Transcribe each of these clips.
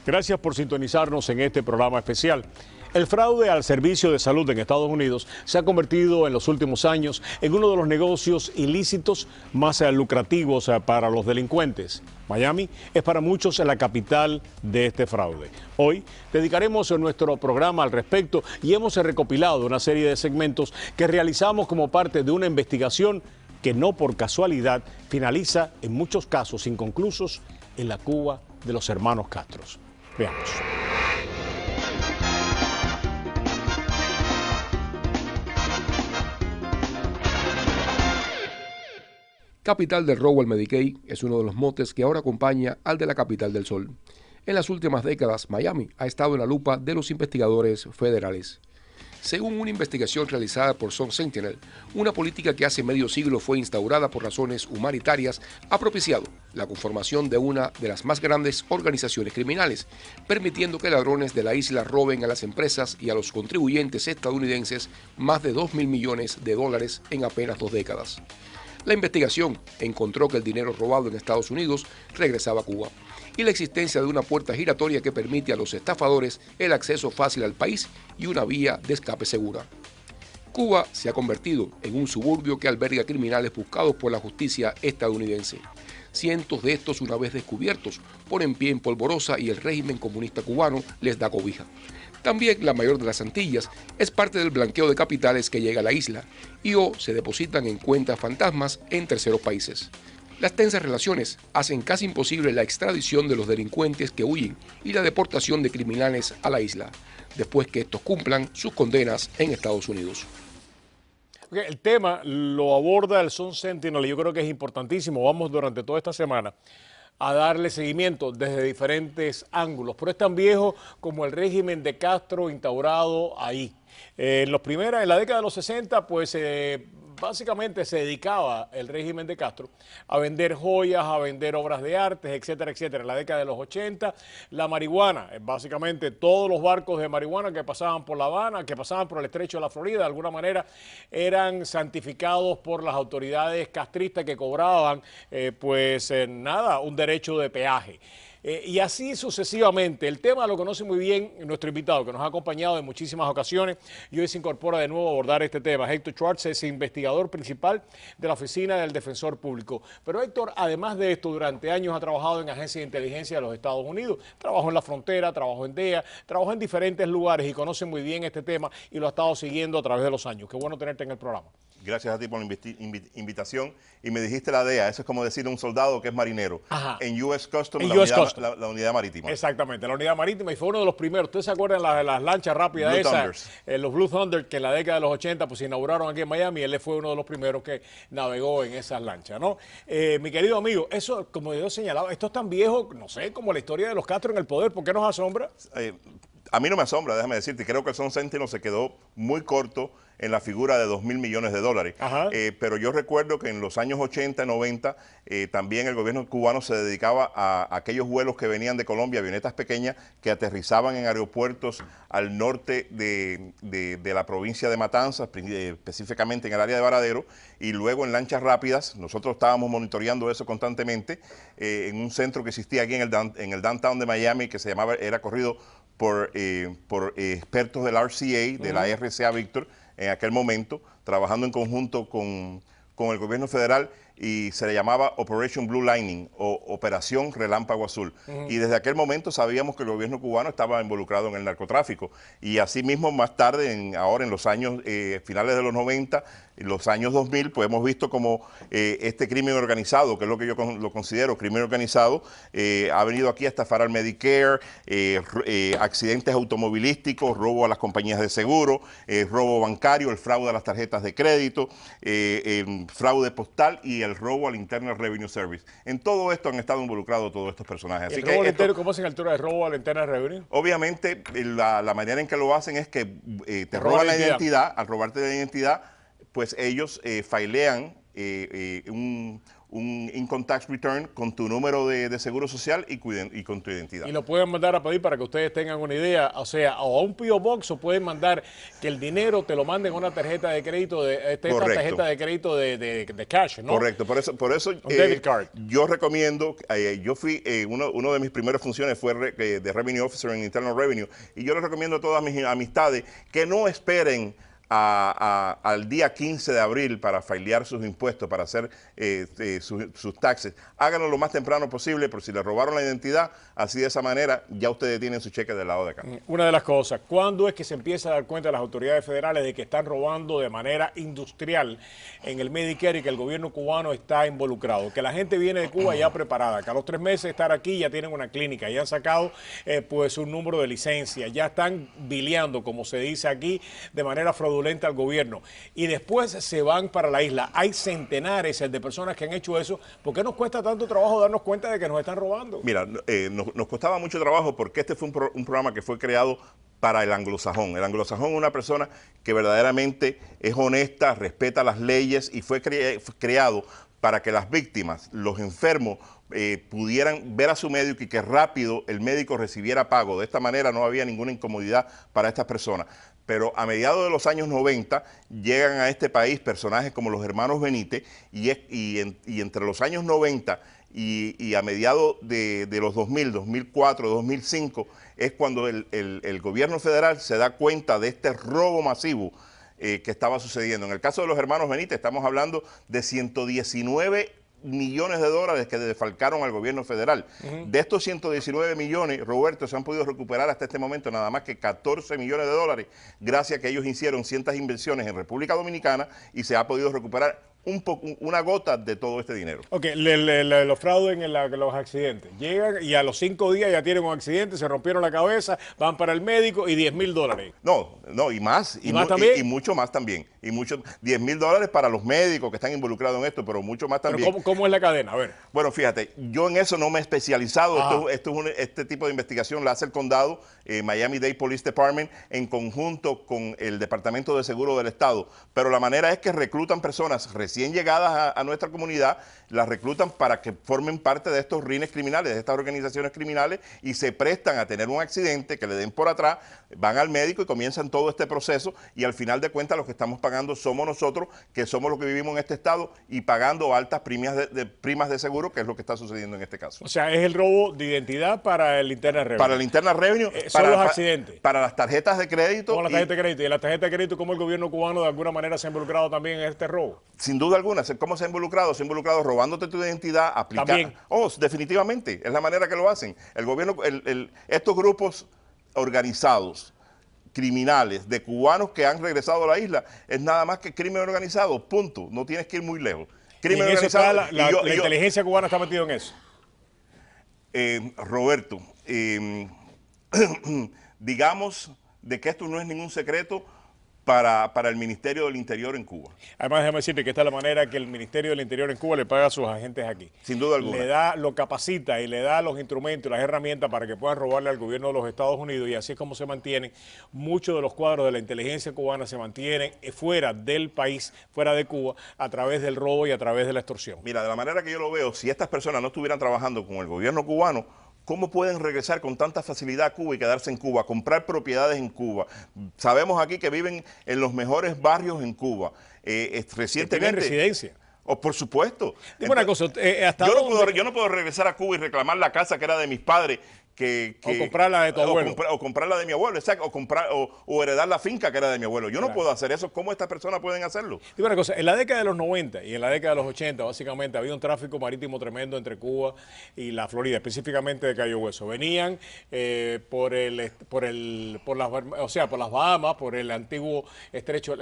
Gracias por sintonizarnos en este programa especial. El fraude al servicio de salud en Estados Unidos se ha convertido en los últimos años en uno de los negocios ilícitos más lucrativos para los delincuentes. Miami es para muchos la capital de este fraude. Hoy dedicaremos nuestro programa al respecto y hemos recopilado una serie de segmentos que realizamos como parte de una investigación que no por casualidad finaliza en muchos casos inconclusos en la Cuba de los hermanos Castro. Veamos. Capital del robo al Medicaid es uno de los motes que ahora acompaña al de la capital del sol. En las últimas décadas, Miami ha estado en la lupa de los investigadores federales. Según una investigación realizada por Sun Sentinel, una política que hace medio siglo fue instaurada por razones humanitarias ha propiciado la conformación de una de las más grandes organizaciones criminales, permitiendo que ladrones de la isla roben a las empresas y a los contribuyentes estadounidenses más de $2.000 millones en apenas 2 décadas. La investigación encontró que el dinero robado en Estados Unidos regresaba a Cuba y la existencia de una puerta giratoria que permite a los estafadores el acceso fácil al país y una vía de escape segura. Cuba se ha convertido en un suburbio que alberga criminales buscados por la justicia estadounidense. Cientos de estos, una vez descubiertos, ponen pie en polvorosa y el régimen comunista cubano les da cobija. También la mayor de las Antillas es parte del blanqueo de capitales que llega a la isla y o se depositan en cuentas fantasmas en terceros países. Las tensas relaciones hacen casi imposible la extradición de los delincuentes que huyen y la deportación de criminales a la isla, después que estos cumplan sus condenas en Estados Unidos. El tema lo aborda el Sun Sentinel y yo creo que es importantísimo. Vamos durante toda esta semana a darle seguimiento desde diferentes ángulos, pero es tan viejo como el régimen de Castro instaurado ahí. En la década de los 60, pues básicamente se dedicaba el régimen de Castro a vender joyas, a vender obras de arte, etcétera, etcétera. En la década de los 80, la marihuana, básicamente todos los barcos de marihuana que pasaban por La Habana, que pasaban por el estrecho de la Florida, de alguna manera eran santificados por las autoridades castristas que cobraban, un derecho de peaje. Y así sucesivamente. El tema lo conoce muy bien nuestro invitado, que nos ha acompañado en muchísimas ocasiones y hoy se incorpora de nuevo a abordar este tema. Héctor Schwartz es investigador principal de la Oficina del Defensor Público. Pero Héctor, además de esto, durante años ha trabajado en agencias de inteligencia de los Estados Unidos. Trabajó en la frontera, trabajó en DEA, trabajó en diferentes lugares y conoce muy bien este tema y lo ha estado siguiendo a través de los años. Qué bueno tenerte en el programa. Gracias a ti por la invitación. Y me dijiste la DEA, eso es como decir un soldado que es marinero. Ajá. En US Customs, la unidad marítima. Exactamente, la unidad marítima, y fue uno de los primeros. ¿Ustedes se acuerdan de las lanchas rápidas esas? Los Blue Thunder, que en la década de los 80 pues se inauguraron aquí en Miami, él fue uno de los primeros que navegó en esas lanchas, ¿no? Mi querido amigo, eso, como yo señalaba, esto es tan viejo, no sé, como la historia de los Castro en el poder. ¿Por qué nos asombra? A mí no me asombra, déjame decirte, creo que el Sun Sentinel se quedó muy corto en la figura de $2.000 millones. Pero yo recuerdo que en los años 80 y 90 también el gobierno cubano se dedicaba a aquellos vuelos que venían de Colombia, avionetas pequeñas que aterrizaban en aeropuertos al norte de la provincia de Matanzas, específicamente en el área de Varadero, y luego en lanchas rápidas. Nosotros estábamos monitoreando eso constantemente en un centro que existía aquí en el downtown de Miami, que era corrido por expertos del RCA, de la RCA Víctor, en aquel momento, trabajando en conjunto con el gobierno federal, y se le llamaba Operation Blue Lightning o Operación Relámpago Azul. Y desde aquel momento sabíamos que el gobierno cubano estaba involucrado en el narcotráfico. Y asimismo, más tarde, ahora en los años finales de los 90, en los años 2000, pues hemos visto como este crimen organizado, que es lo que yo lo considero crimen organizado, ha venido aquí a estafar al Medicare, accidentes automovilísticos, robo a las compañías de seguro, robo bancario, el fraude a las tarjetas de crédito, fraude postal y el robo al Internal Revenue Service. En todo esto han estado involucrados todos estos personajes. Así ¿Cómo hacen el robo al Internal Revenue? Obviamente, la manera en que lo hacen es que te roban la identidad. Al robarte la identidad, pues ellos failean un income tax return con tu número de seguro social y con tu identidad. Y lo pueden mandar a pedir para que ustedes tengan una idea, o sea, o a un P.O. Box, o pueden mandar que el dinero te lo manden a una tarjeta de crédito, esta tarjeta de crédito de cash, ¿no? Correcto, por eso debit card. yo recomiendo, yo fui, uno de mis primeras funciones fue de Revenue Officer en Internal Revenue, y yo les recomiendo a todas mis amistades que no esperen al día 15 de abril para filear sus impuestos, para hacer sus taxes. Háganlo lo más temprano posible, por si le robaron la identidad, así de esa manera ya ustedes tienen su cheque del lado de acá. Una de las cosas, ¿cuándo es que se empieza a dar cuenta las autoridades federales de que están robando de manera industrial en el Medicare y que el gobierno cubano está involucrado? Que la gente viene de Cuba ya preparada, que a los 3 meses de estar aquí ya tienen una clínica, ya han sacado pues un número de licencia, ya están bileando, como se dice aquí, de manera fraudulenta al gobierno, y después se van para la isla. Hay centenares de personas que han hecho eso. ¿Por qué nos cuesta tanto trabajo darnos cuenta de que nos están robando? Mira, nos costaba mucho trabajo porque este fue un programa que fue creado para el anglosajón. El anglosajón es una persona que verdaderamente es honesta, respeta las leyes, y fue creado para que las víctimas, los enfermos, pudieran ver a su médico y que rápido el médico recibiera pago. De esta manera no había ninguna incomodidad para estas personas. Pero a mediados de los años 90 llegan a este país personajes como los hermanos Benítez, y entre los años 90 y a mediados de los 2000, 2004, 2005, es cuando el gobierno federal se da cuenta de este robo masivo que estaba sucediendo. En el caso de los hermanos Benítez estamos hablando de 119 millones de dólares que defalcaron al gobierno federal. De estos 119 millones, Roberto, se han podido recuperar hasta este momento nada más que 14 millones de dólares, gracias a que ellos hicieron ciertas inversiones en República Dominicana, y se ha podido recuperar una gota de todo este dinero. Ok, los fraudes en los accidentes. Llegan y a los 5 días ya tienen un accidente, se rompieron la cabeza, van para el médico y $10,000. No, y más. ¿Y más también? Y mucho más también. Y mucho, $10,000 para los médicos que están involucrados en esto, pero mucho más también. ¿Pero cómo es la cadena? A ver. Bueno, fíjate, yo en eso no me he especializado. Este tipo de investigación la hace el condado, Miami-Dade Police Department, en conjunto con el Departamento de Seguro del Estado. Pero la manera es que reclutan personas recién llegadas a nuestra comunidad, las reclutan para que formen parte de estos rines criminales, de estas organizaciones criminales, y se prestan a tener un accidente, que le den por atrás, van al médico y comienzan todo este proceso, y al final de cuentas los que estamos pagando somos nosotros, que somos los que vivimos en este estado, y pagando altas primas de seguro, que es lo que está sucediendo en este caso. O sea, es el robo de identidad para el Internal Revenue. Para el Internal Revenue, son los accidentes. Para las tarjetas de crédito. Con las tarjetas de crédito. Y la tarjeta de crédito, ¿cómo el gobierno cubano de alguna manera se ha involucrado también en este robo? Sin duda alguna. ¿Cómo se ha involucrado? Se ha involucrado robándote tu identidad, aplicando. Definitivamente. Es la manera que lo hacen. El gobierno, estos grupos organizados, criminales, de cubanos que han regresado a la isla, es nada más que crimen organizado, punto. No tienes que ir muy lejos. Crimen organizado. La inteligencia cubana está metida en eso. Roberto, digamos de que esto no es ningún secreto para el Ministerio del Interior en Cuba. Además, déjame decirte que esta es la manera que el Ministerio del Interior en Cuba le paga a sus agentes aquí. Sin duda alguna. Lo capacita y le da los instrumentos, las herramientas para que puedan robarle al gobierno de los Estados Unidos, y así es como se mantienen. Muchos de los cuadros de la inteligencia cubana se mantienen fuera del país, fuera de Cuba, a través del robo y a través de la extorsión. Mira, de la manera que yo lo veo, si estas personas no estuvieran trabajando con el gobierno cubano, ¿cómo pueden regresar con tanta facilidad a Cuba y quedarse en Cuba, comprar propiedades en Cuba? Sabemos aquí que viven en los mejores barrios en Cuba. Recientemente... ¿Tienen residencia? Por supuesto. Dime una cosa, yo no puedo regresar a Cuba y reclamar la casa que era de mis padres. O comprarla de tu abuelo. O comprarla de mi abuelo, exacto, o heredar la finca que era de mi abuelo. Yo no puedo hacer eso. ¿Cómo estas personas pueden hacerlo? Dime una cosa, en la década de los 90 y en la década de los 80, básicamente, había un tráfico marítimo tremendo entre Cuba y la Florida, específicamente de Cayo Hueso. Venían por las Bahamas, por el antiguo estrecho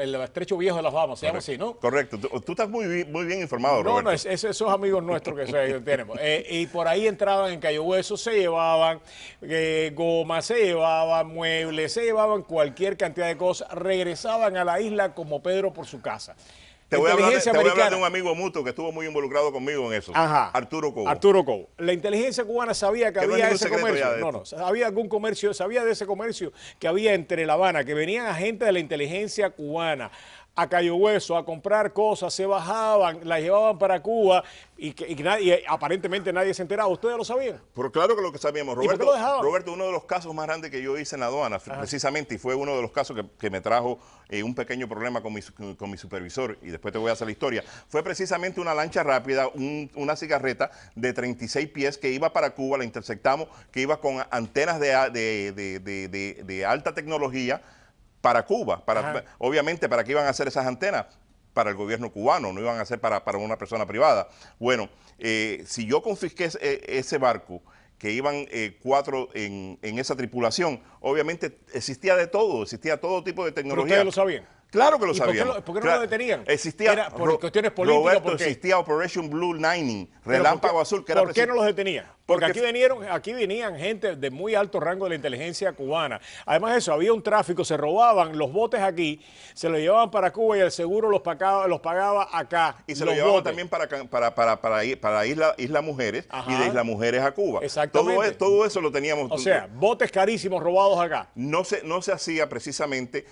viejo de las Bahamas, se llama así, ¿no? Correcto. Tú estás muy bien informado, Roberto. No, esos amigos nuestros que tenemos. Y por ahí entraban en Cayo Hueso, se llevaban goma, se llevaban muebles, se llevaban cualquier cantidad de cosas, regresaban a la isla como Pedro por su casa. Te voy a hablar de un amigo mutuo que estuvo muy involucrado conmigo en eso. Ajá. Arturo Cobo. Arturo Cobo. La inteligencia cubana sabía que había ese comercio. Había algún comercio, sabía de ese comercio que había entre La Habana, que venían agentes de la inteligencia cubana a Cayo Hueso a comprar cosas, se bajaban, las llevaban para Cuba y aparentemente nadie se enteraba. ¿Ustedes lo sabían? Pero claro que lo que sabíamos. ¿Y por qué lo dejaban? Roberto, uno de los casos más grandes que yo hice en la aduana, precisamente, y fue uno de los casos que me trajo un pequeño problema con mi supervisor, y después te voy a hacer la historia, fue precisamente una lancha rápida, una cigarreta de 36 pies que iba para Cuba, la interceptamos, que iba con antenas de alta tecnología para Cuba, obviamente para qué iban a hacer esas antenas, para el gobierno cubano, no iban a ser para una persona privada. Bueno, si yo confisqué ese barco, que iban 4 en esa tripulación, obviamente existía todo tipo de tecnología. ¿Pero ustedes lo sabían? Claro que lo sabían. ¿Por qué no lo detenían? Existía, ¿Era por cuestiones políticas? Roberto, existía Operation Blue Lightning, Relámpago Azul. ¿Por qué no los detenían? Porque aquí venían gente de muy alto rango de la inteligencia cubana. Además de eso, había un tráfico, se robaban los botes aquí, se los llevaban para Cuba y el seguro los pagaba acá. Y se los llevaban también para Isla Mujeres. Ajá. Y de Isla Mujeres a Cuba. Exactamente. Todo eso lo teníamos. O sea, botes carísimos robados acá. No se hacía precisamente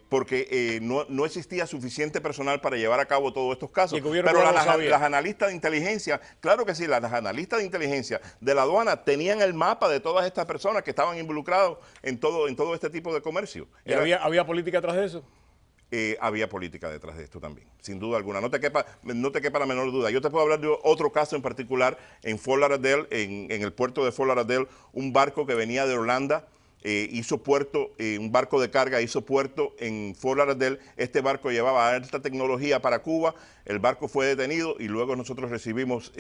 porque no existía suficiente personal para llevar a cabo todos estos casos. Pero las analistas de inteligencia, claro que sí, las analistas de inteligencia de la aduana tenían el mapa de todas estas personas que estaban involucrados en todo este tipo de comercio. ¿Y había política atrás de eso? Había política detrás de esto también, sin duda alguna. No te quepa la menor duda. Yo te puedo hablar de otro caso en particular en Fort Lauderdale, en el puerto de Fort Lauderdale, un barco que venía de Holanda. Hizo puerto, un barco de carga hizo puerto en Fort Lauderdale. Este barco llevaba alta tecnología para Cuba. El barco fue detenido y luego nosotros recibimos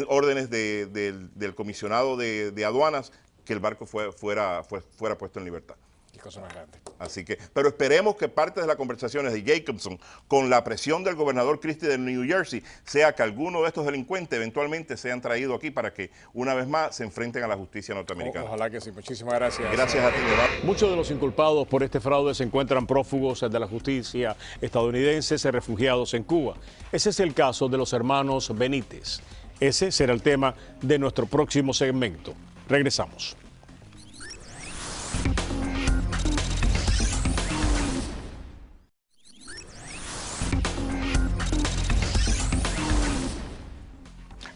órdenes del comisionado de aduanas que el barco fuera puesto en libertad. Qué cosa más grande. Así que, pero esperemos que parte de las conversaciones de Jacobson con la presión del gobernador Christie de New Jersey sea que alguno de estos delincuentes eventualmente sean traídos aquí para que una vez más se enfrenten a la justicia norteamericana. Ojalá que sí. Muchísimas gracias. Gracias a ti, Leonardo. Muchos de los inculpados por este fraude se encuentran prófugos de la justicia estadounidenses y refugiados en Cuba. Ese es el caso de los hermanos Benítez. Ese será el tema de nuestro próximo segmento. Regresamos.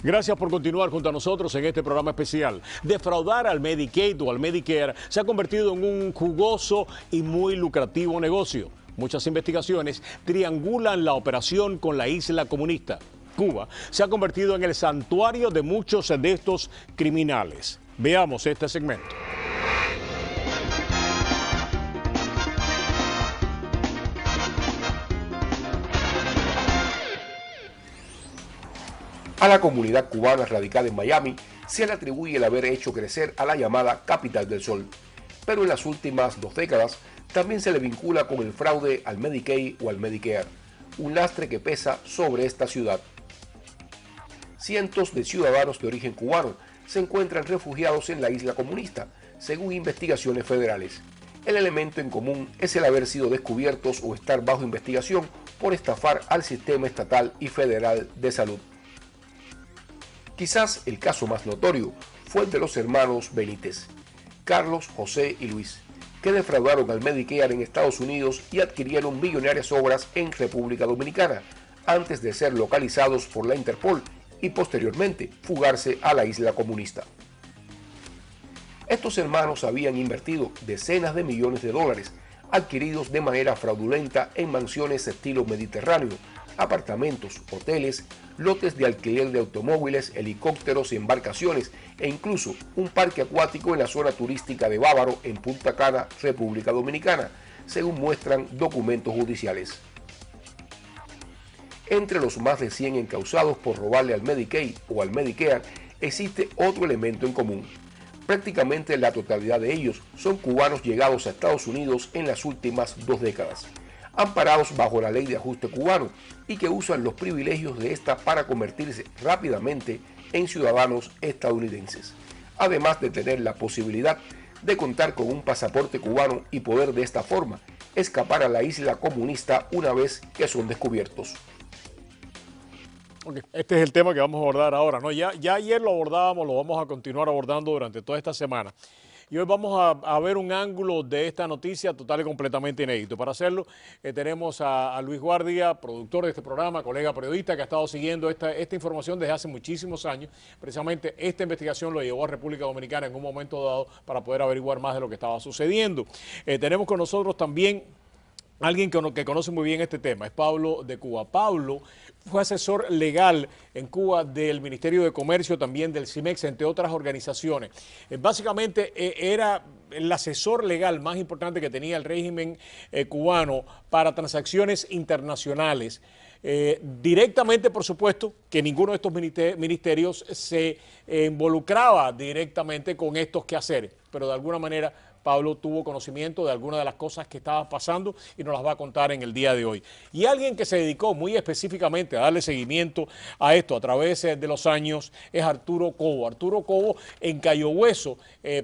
Gracias por continuar junto a nosotros en este programa especial. Defraudar al Medicaid o al Medicare se ha convertido en un jugoso y muy lucrativo negocio. Muchas investigaciones triangulan la operación con la isla comunista. Cuba se ha convertido en el santuario de muchos de estos criminales. Veamos este segmento. A la comunidad cubana radicada en Miami se le atribuye el haber hecho crecer a la llamada Capital del Sol, pero en las últimas 2 décadas también se le vincula con el fraude al Medicaid o al Medicare, un lastre que pesa sobre esta ciudad. Cientos de ciudadanos de origen cubano se encuentran refugiados en la isla comunista, según investigaciones federales. El elemento en común es el haber sido descubiertos o estar bajo investigación por estafar al sistema estatal y federal de salud. Quizás el caso más notorio fue el de los hermanos Benítez, Carlos, José y Luis, que defraudaron al Medicare en Estados Unidos y adquirieron millonarias obras en República Dominicana, antes de ser localizados por la Interpol y posteriormente fugarse a la isla comunista. Estos hermanos habían invertido decenas de millones de dólares adquiridos de manera fraudulenta en mansiones estilo mediterráneo, apartamentos, hoteles, lotes de alquiler de automóviles, helicópteros y embarcaciones e incluso un parque acuático en la zona turística de Bávaro en Punta Cana, República Dominicana, según muestran documentos judiciales. Entre los más de 100 encausados por robarle al Medicaid o al Medicare existe otro elemento en común. Prácticamente la totalidad de ellos son cubanos llegados a Estados Unidos en las últimas 2 décadas, amparados bajo la ley de ajuste cubano y que usan los privilegios de esta para convertirse rápidamente en ciudadanos estadounidenses, además de tener la posibilidad de contar con un pasaporte cubano y poder de esta forma escapar a la isla comunista una vez que son descubiertos. Okay. Este es el tema que vamos a abordar ahora, ¿no? Ya ayer lo abordábamos, lo vamos a continuar abordando durante toda esta semana. Y hoy vamos a ver un ángulo de esta noticia total y completamente inédito. Para hacerlo, tenemos a Luis Guardia, productor de este programa, colega periodista que ha estado siguiendo esta información desde hace muchísimos años. Precisamente esta investigación lo llevó a República Dominicana en un momento dado para poder averiguar más de lo que estaba sucediendo. Tenemos con nosotros también alguien que conoce muy bien este tema, es Pablo de Cuba. Pablo fue asesor legal en Cuba del Ministerio de Comercio, también del CIMEX, entre otras organizaciones. Básicamente era el asesor legal más importante que tenía el régimen cubano para transacciones internacionales. Directamente, por supuesto, que ninguno de estos ministerios se involucraba directamente con estos quehaceres, pero de alguna manera Pablo tuvo conocimiento de algunas de las cosas que estaban pasando y nos las va a contar en el día de hoy. Y alguien que se dedicó muy específicamente a darle seguimiento a esto a través de los años es Arturo Cobo. Arturo Cobo en Cayo Hueso,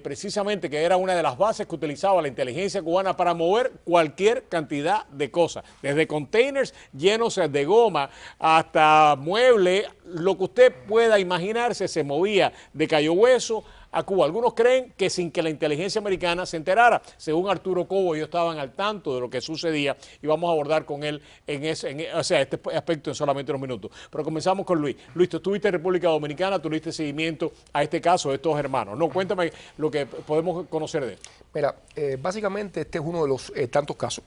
precisamente que era una de las bases que utilizaba la inteligencia cubana para mover cualquier cantidad de cosas, desde containers llenos de goma hasta muebles, lo que usted pueda imaginarse se movía de Cayo Hueso a Cuba. Algunos creen que sin que la inteligencia americana se enterara. Según Arturo Cobo, ellos estaban al tanto de lo que sucedía y vamos a abordar con él este aspecto en solamente unos minutos. Pero comenzamos con Luis. Luis, tú estuviste en República Dominicana, tú diste seguimiento a este caso de estos hermanos. No, cuéntame lo que podemos conocer de él. Mira, básicamente este es uno de los tantos casos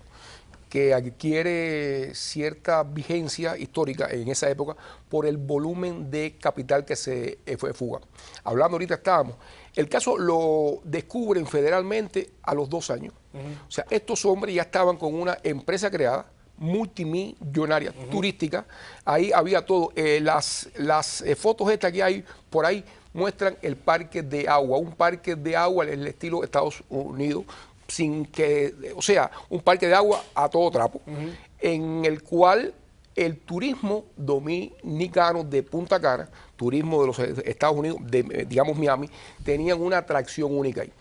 que adquiere cierta vigencia histórica en esa época por el volumen de capital que se fue fuga. Hablando ahorita estábamos, el caso lo descubren federalmente a los 2 años. O sea, estos hombres ya estaban con una empresa creada, multimillonaria, turística, ahí había todo. Las fotos estas que hay por ahí muestran el parque de agua, un parque de agua en el estilo Estados Unidos, sin que, o sea, un parque de agua a todo trapo, en el cual el turismo dominicano de Punta Cana, turismo de los Estados Unidos, digamos Miami, tenían una atracción única ahí.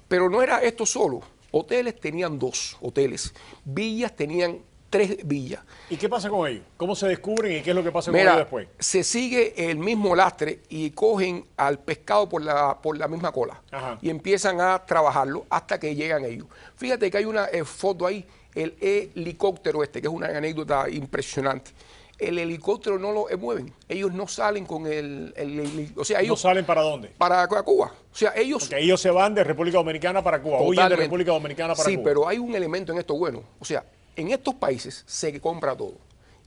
Pero no era esto solo, hoteles tenían 2 hoteles, villas tenían 3 villas. ¿Y qué pasa con ellos? ¿Cómo se descubren y qué es lo que pasa con ellos después? Se sigue el mismo lastre y cogen al pescado por la misma cola. Ajá. Y empiezan a trabajarlo hasta que llegan ellos. Fíjate que hay una foto ahí, el helicóptero que es una anécdota impresionante. El helicóptero no lo mueven, ellos no salen con o sea, ellos... ¿No salen para dónde? Para Cuba. O sea, ellos... Porque ellos se van de República Dominicana para Cuba, huyen de República Dominicana para Cuba. Sí, pero hay un elemento en esto bueno. O sea, en estos países se compra todo.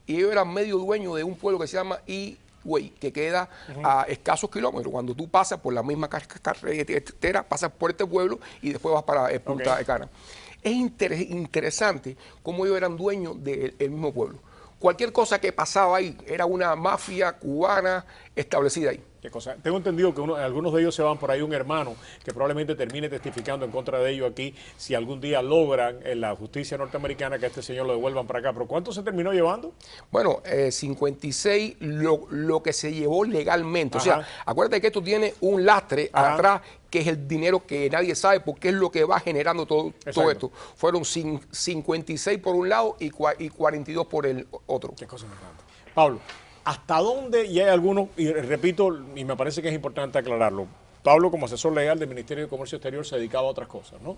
Y ellos eran medio dueños de un pueblo que se llama Higüey, que queda a escasos kilómetros. Cuando tú pasas por la misma carretera, pasas por este pueblo y después vas para Punta Cana. Es interesante cómo ellos eran dueños del mismo pueblo. Cualquier cosa que pasaba ahí era una mafia cubana establecida ahí. ¿Qué cosa? Tengo entendido que algunos de ellos se van por ahí un hermano que probablemente termine testificando en contra de ellos aquí si algún día logran en la justicia norteamericana que a este señor lo devuelvan para acá. ¿Pero cuánto se terminó llevando? Bueno, 56 lo que se llevó legalmente. Ajá. O sea, acuérdate que esto tiene un lastre atrás que es el dinero que nadie sabe porque es lo que va generando todo esto. Fueron 56 por un lado y 42 por el otro. Qué cosa más grande. Pablo, ¿hasta dónde? Y hay algunos, y repito, y me parece que es importante aclararlo, Pablo como asesor legal del Ministerio de Comercio Exterior se dedicaba a otras cosas, ¿no?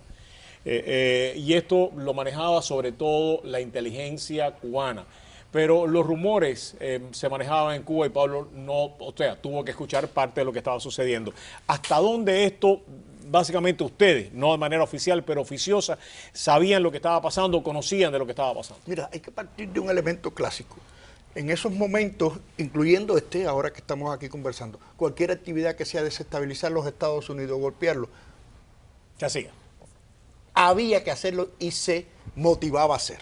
Y esto lo manejaba sobre todo la inteligencia cubana. Pero los rumores se manejaban en Cuba y Pablo tuvo que escuchar parte de lo que estaba sucediendo. ¿Hasta dónde esto, básicamente ustedes, no de manera oficial, pero oficiosa, sabían lo que estaba pasando, conocían de lo que estaba pasando? Mira, hay que partir de un elemento clásico. En esos momentos, incluyendo ahora que estamos aquí conversando, cualquier actividad que sea desestabilizar los Estados Unidos, golpearlo, se hacía. Había que hacerlo y se motivaba a hacer.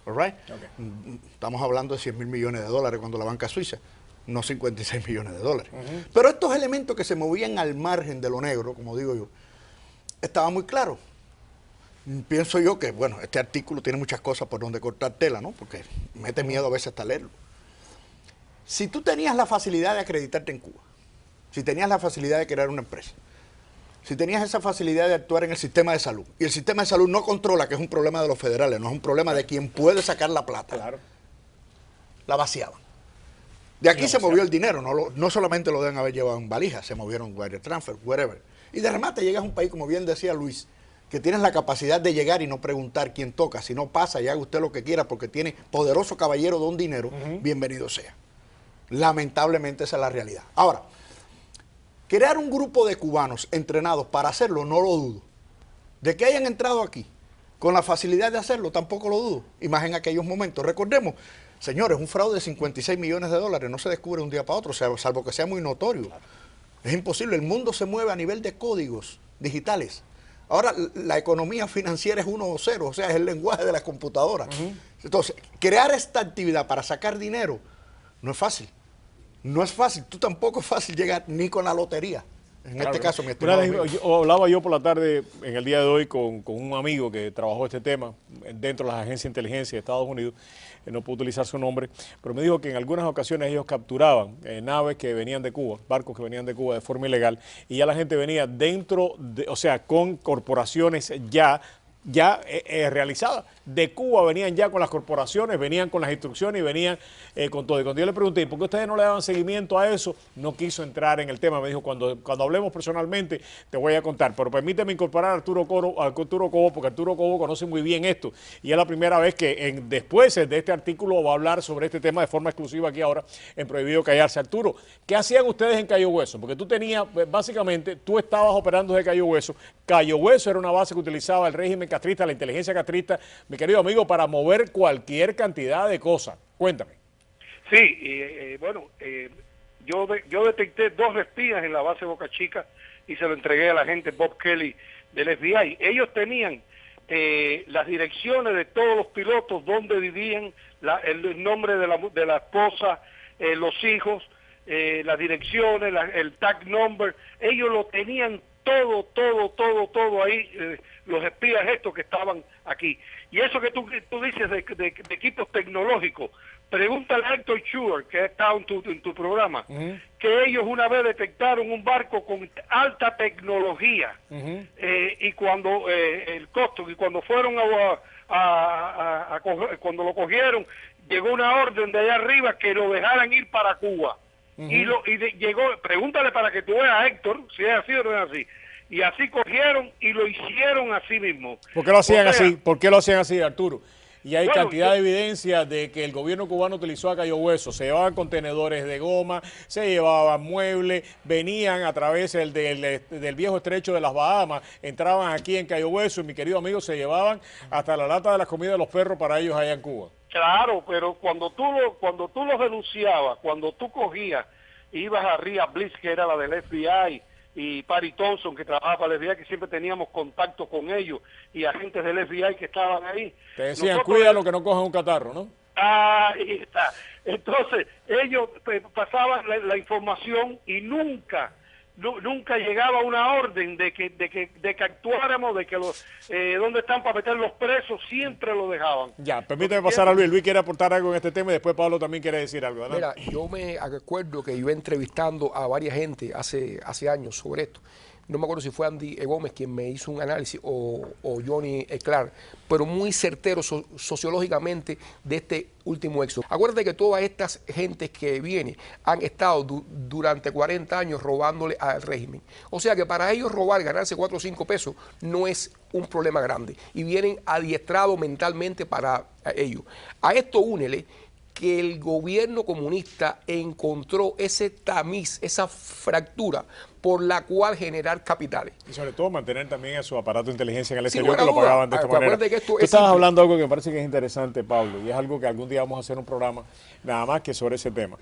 Right? Okay. Estamos hablando de 100 mil millones de dólares cuando la banca suiza, no 56 millones de dólares. Pero estos elementos que se movían al margen de lo negro, como digo yo, estaban muy claros. Pienso yo que, bueno, este artículo tiene muchas cosas por donde cortar tela, ¿no? Porque mete miedo a veces hasta leerlo. Si tú tenías la facilidad de acreditarte en Cuba, si tenías la facilidad de crear una empresa, si tenías esa facilidad de actuar en el sistema de salud, y el sistema de salud no controla, que es un problema de los federales, no es un problema de quien puede sacar la plata, claro, la vaciaban. De aquí se movió el dinero, no solamente lo deben haber llevado en valijas, se movieron wire transfer, whatever. Y de remate llegas a un país, como bien decía Luis, que tienes la capacidad de llegar y no preguntar quién toca, si no pasa y haga usted lo que quiera porque tiene poderoso caballero don dinero, bienvenido sea. Lamentablemente esa es la realidad. Ahora, crear un grupo de cubanos entrenados para hacerlo, no lo dudo. De que hayan entrado aquí con la facilidad de hacerlo, tampoco lo dudo. Y más en aquellos momentos. Recordemos, señores, un fraude de 56 millones de dólares no se descubre un día para otro, salvo que sea muy notorio. Es imposible. El mundo se mueve a nivel de códigos digitales. Ahora, la economía financiera es 1 o 0, o sea, es el lenguaje de las computadoras. Entonces, crear esta actividad para sacar dinero no es fácil. No es fácil. Tú tampoco es fácil llegar ni con la lotería. En este caso, mi estimado amigo. Hablaba yo por la tarde, en el día de hoy, con un amigo que trabajó este tema dentro de las agencias de inteligencia de Estados Unidos. No puedo utilizar su nombre, pero me dijo que en algunas ocasiones ellos capturaban naves que venían de Cuba, barcos que venían de Cuba de forma ilegal, y ya la gente venía dentro, o sea, con corporaciones ya realizadas. De Cuba venían ya con las corporaciones, venían con las instrucciones y venían con todo. Y cuando yo le pregunté, ¿por qué ustedes no le daban seguimiento a eso? No quiso entrar en el tema. Me dijo, cuando hablemos personalmente te voy a contar. Pero permíteme incorporar a Arturo Cobo, porque Arturo Cobo conoce muy bien esto. Y es la primera vez que después de este artículo va a hablar sobre este tema de forma exclusiva aquí ahora en Prohibido Callarse. Arturo, ¿qué hacían ustedes en Cayo Hueso? Porque tú tenías, básicamente, tú estabas operando desde Cayo Hueso. Cayo Hueso era una base que utilizaba el régimen castrista, la inteligencia castrista, mi querido amigo, para mover cualquier cantidad de cosas. Cuéntame. Sí, yo detecté 2 espías en la base Boca Chica y se lo entregué a la agente Bob Kelly del FBI. Ellos tenían las direcciones de todos los pilotos, dónde vivían, el nombre de la esposa, los hijos, las direcciones, el tag number. Ellos lo tenían todo ahí, los espías estos que estaban aquí. Y eso que tú dices de equipos tecnológicos, pregúntale a Héctor Schur, que ha estado en tu programa, que ellos una vez detectaron un barco con alta tecnología, y cuando el costo, y cuando fueron cuando lo cogieron, llegó una orden de allá arriba que lo dejaran ir para Cuba. Llegó, pregúntale para que tú veas, Héctor, si es así o no es así. Y así cogieron y lo hicieron así mismo. ¿Por qué lo hacían así? ¿Por qué lo hacían así, Arturo? Y hay cantidad de evidencia de que el gobierno cubano utilizó a Cayo Hueso. Se llevaban contenedores de goma, se llevaban muebles, venían a través del viejo estrecho de las Bahamas, entraban aquí en Cayo Hueso y, mi querido amigo, se llevaban hasta la lata de las comidas de los perros para ellos allá en Cuba. Claro, pero cuando tú los denunciabas, cuando tú cogías, ibas a Ria Bliss, que era la del FBI, y Patty Thompson, que trabajaba para el FBI, que siempre teníamos contacto con ellos, y agentes del FBI que estaban ahí. Te decían, cuídalo que no cojan un catarro, ¿no? Ahí está. Entonces, ellos pasaban la información y nunca llegaba una orden de que actuáramos, de que dónde están para meter los presos, siempre lo dejaban. Ya, permíteme pasar a Luis. Luis quiere aportar algo en este tema y después Pablo también quiere decir algo, ¿verdad? Mira, yo me acuerdo que iba entrevistando a varias gente hace años sobre esto. No me acuerdo si fue Andy Gómez quien me hizo un análisis o Johnny Clark, pero muy certero sociológicamente de este último éxodo. Acuérdate que todas estas gentes que vienen han estado durante 40 años robándole al régimen. O sea que para ellos robar, ganarse 4 o 5 pesos no es un problema grande. Y vienen adiestrados mentalmente para ello. A esto únele que el gobierno comunista encontró ese tamiz, esa fractura por la cual generar capitales. Y sobre todo mantener también a su aparato de inteligencia en el exterior, que lo pagaban de esta manera. Tú estabas hablando de algo que me parece que es interesante, Pablo, y es algo que algún día vamos a hacer un programa nada más que sobre ese tema.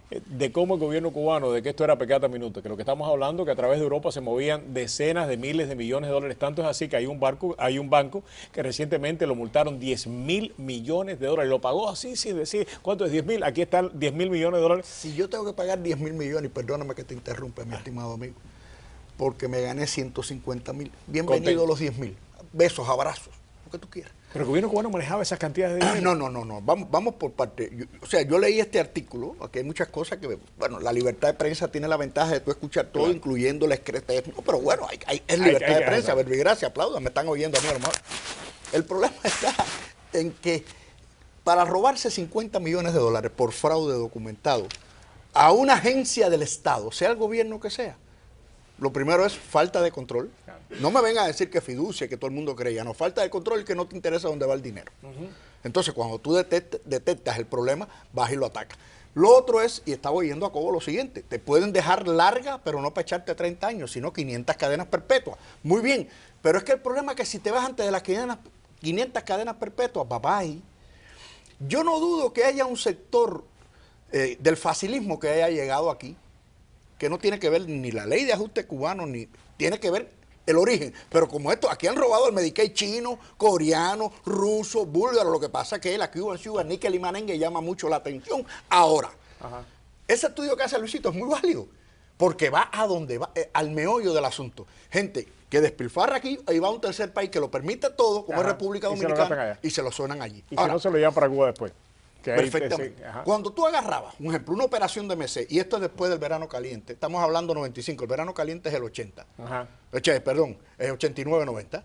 De cómo el gobierno cubano, de que esto era peccata minuta, que lo que estamos hablando que a través de Europa se movían decenas de miles de millones de dólares. Tanto es así que hay un banco que recientemente lo multaron 10.000 millones de dólares. Lo pagó así sin decir cuánto es 10.000. Aquí están 10.000 millones de dólares. Si yo tengo que pagar 10.000 millones, y perdóname que te interrumpa, mi estimado amigo, porque me gané 150.000. Bienvenido los 10.000. Besos, abrazos, lo que tú quieras. Pero el gobierno cubano manejaba esas cantidades de dinero. No. Vamos por parte. Yo leí este artículo, aquí hay muchas cosas que, bueno, la libertad de prensa tiene la ventaja de tú escuchar todo, claro, incluyendo la excreta. No, pero bueno, es libertad de prensa, verbigracia, aplaudan, me están oyendo a mí a lo mejor. El problema está en que para robarse 50 millones de dólares por fraude documentado, a una agencia del Estado, sea el gobierno que sea, lo primero es falta de control. No me vengan a decir que fiducia, que todo el mundo creía. No, falta de control, que no te interesa dónde va el dinero. Entonces, cuando tú detectas el problema, vas y lo atacas. Lo otro es, y estaba oyendo a Cobo lo siguiente, te pueden dejar larga, pero no para echarte 30 años, sino 500 cadenas perpetuas. Muy bien, pero es que el problema es que si te vas antes de las 500 cadenas perpetuas, bye. Yo no dudo que haya un sector del facilismo que haya llegado aquí, que no tiene que ver ni la ley de ajuste cubano, ni tiene que ver el origen. Pero como esto, aquí han robado el Medicaid chino, coreano, ruso, búlgaro. Lo que pasa es que la Cuban Sugar, níquel y manengue llama mucho la atención. Ahora, ese estudio que hace Luisito es muy válido, porque va a donde va, al meollo del asunto. Gente que despilfarra aquí y va a un tercer país que lo permite todo, como es República Dominicana, y se lo suenan allí. Y ahora, si no, se lo llevan para Cuba después. Perfectamente. Cuando tú agarrabas, un ejemplo, una operación de MC, y esto es después del verano caliente, estamos hablando 95, el verano caliente es el 80. Perdón, es 89-90.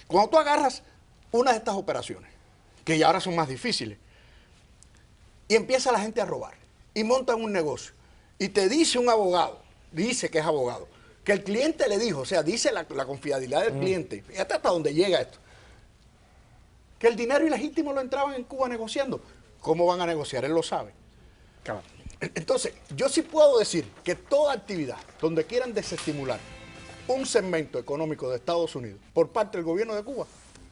Cuando tú agarras una de estas operaciones, que ya ahora son más difíciles, y empieza la gente a robar, y montan un negocio, y te dice un abogado, dice que es abogado, que el cliente le dijo, o sea, dice la confiabilidad del cliente, fíjate hasta dónde llega esto, que el dinero ilegítimo lo entraban en Cuba negociando. ¿Cómo van a negociar? Él lo sabe. Claro. Entonces, yo sí puedo decir que toda actividad donde quieran desestimular un segmento económico de Estados Unidos por parte del gobierno de Cuba,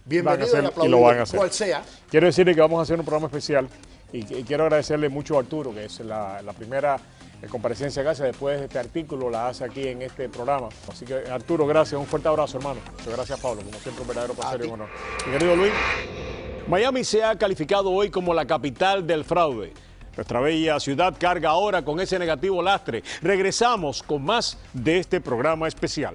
bienvenido y aplaudido, cual sea. Quiero decirle que vamos a hacer un programa especial y quiero agradecerle mucho a Arturo, que es la primera comparecencia que hace después de este artículo, la hace aquí en este programa. Así que, Arturo, gracias, un fuerte abrazo, hermano. Muchas gracias, Pablo, como siempre, un verdadero placer y un honor. Mi querido Luis. Miami se ha calificado hoy como la capital del fraude. Nuestra bella ciudad carga ahora con ese negativo lastre. Regresamos con más de este programa especial.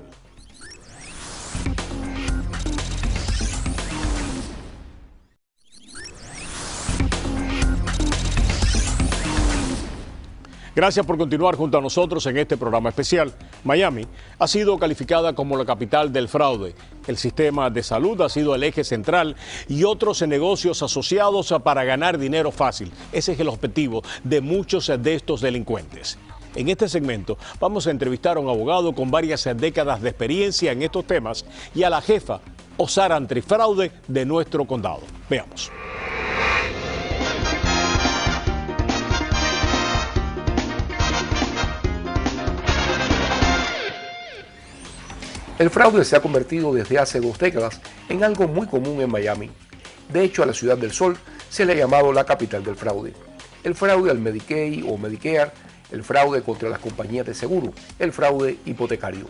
Gracias por continuar junto a nosotros en este programa especial. Miami ha sido calificada como la capital del fraude. El sistema de salud ha sido el eje central y otros negocios asociados para ganar dinero fácil. Ese es el objetivo de muchos de estos delincuentes. En este segmento vamos a entrevistar a un abogado con varias décadas de experiencia en estos temas y a la jefa Ozara Antifraude de nuestro condado. Veamos. El fraude se ha convertido desde hace 2 décadas en algo muy común en Miami. De hecho, a la Ciudad del Sol se le ha llamado la capital del fraude. El fraude al Medicaid o Medicare, el fraude contra las compañías de seguro, el fraude hipotecario.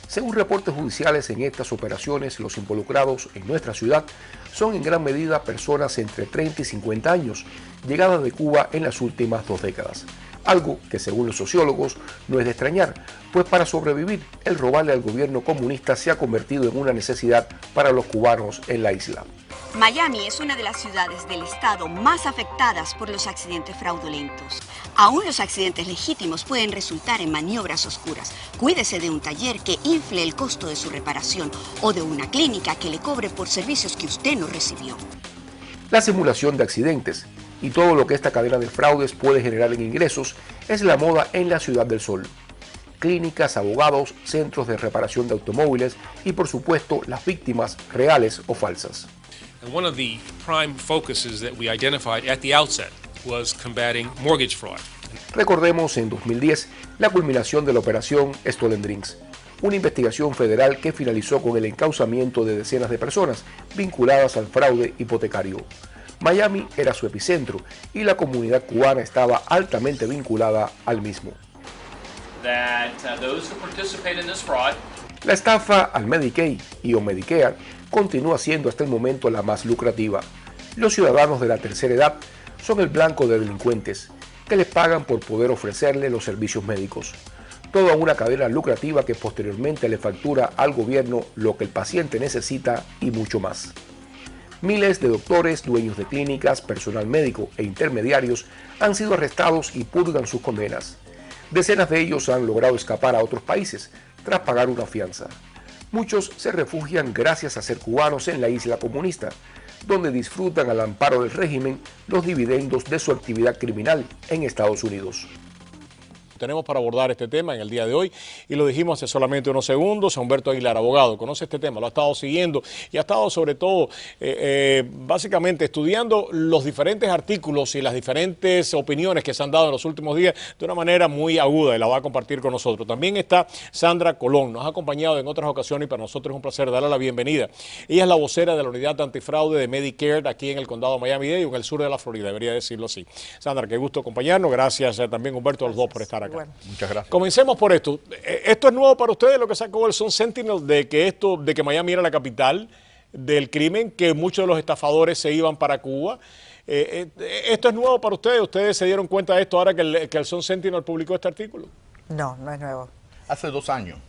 Según reportes judiciales, en estas operaciones los involucrados en nuestra ciudad son en gran medida personas entre 30 y 50 años, llegadas de Cuba en las últimas 2 décadas. Algo que, según los sociólogos, no es de extrañar, pues para sobrevivir, el robarle al gobierno comunista se ha convertido en una necesidad para los cubanos en la isla. Miami es una de las ciudades del estado más afectadas por los accidentes fraudulentos. Aún los accidentes legítimos pueden resultar en maniobras oscuras. Cuídese de un taller que infle el costo de su reparación o de una clínica que le cobre por servicios que usted no recibió. La simulación de accidentes y todo lo que esta cadena de fraudes puede generar en ingresos es la moda en la Ciudad del Sol. Clínicas, abogados, centros de reparación de automóviles y, por supuesto, las víctimas reales o falsas. And one of the prime focuses that we identified at the outset was combating mortgage fraud. Recordemos en 2010 la culminación de la operación Stolen Drinks, una investigación federal que finalizó con el encauzamiento de decenas de personas vinculadas al fraude hipotecario. Miami era su epicentro y la comunidad cubana estaba altamente vinculada al mismo. La estafa al Medicaid y o Medicare continúa siendo hasta el momento la más lucrativa. Los ciudadanos de la tercera edad son el blanco de delincuentes que les pagan por poder ofrecerle los servicios médicos. Toda una cadena lucrativa que posteriormente le factura al gobierno lo que el paciente necesita y mucho más. Miles de doctores, dueños de clínicas, personal médico e intermediarios han sido arrestados y purgan sus condenas. Decenas de ellos han logrado escapar a otros países tras pagar una fianza. Muchos se refugian gracias a ser cubanos en la isla comunista, donde disfrutan al amparo del régimen los dividendos de su actividad criminal en Estados Unidos. tenemos para abordar este tema en el día de hoy y lo dijimos hace solamente unos segundos. A Humberto Aguilar, abogado, conoce este tema, lo ha estado siguiendo y ha estado sobre todo básicamente estudiando los diferentes artículos y las diferentes opiniones que se han dado en los últimos días de una manera muy aguda y la va a compartir con nosotros. También está Sandra Colón, nos ha acompañado en otras ocasiones y para nosotros es un placer darle la bienvenida. Ella es la vocera de la unidad antifraude de Medicare aquí en el condado de Miami-Dade o en el sur de la Florida, debería decirlo así. Sandra, qué gusto acompañarnos. Gracias también, Humberto, a los dos por estar acá. Bueno. Muchas gracias. Comencemos por esto. ¿Esto es nuevo para ustedes, lo que sacó el Sun Sentinel, de que Miami era la capital del crimen, que muchos de los estafadores se iban para Cuba? ¿Esto es nuevo para ustedes? ¿Ustedes se dieron cuenta de esto ahora que el Sun Sentinel publicó este artículo? No, no es nuevo. Hace 2 años,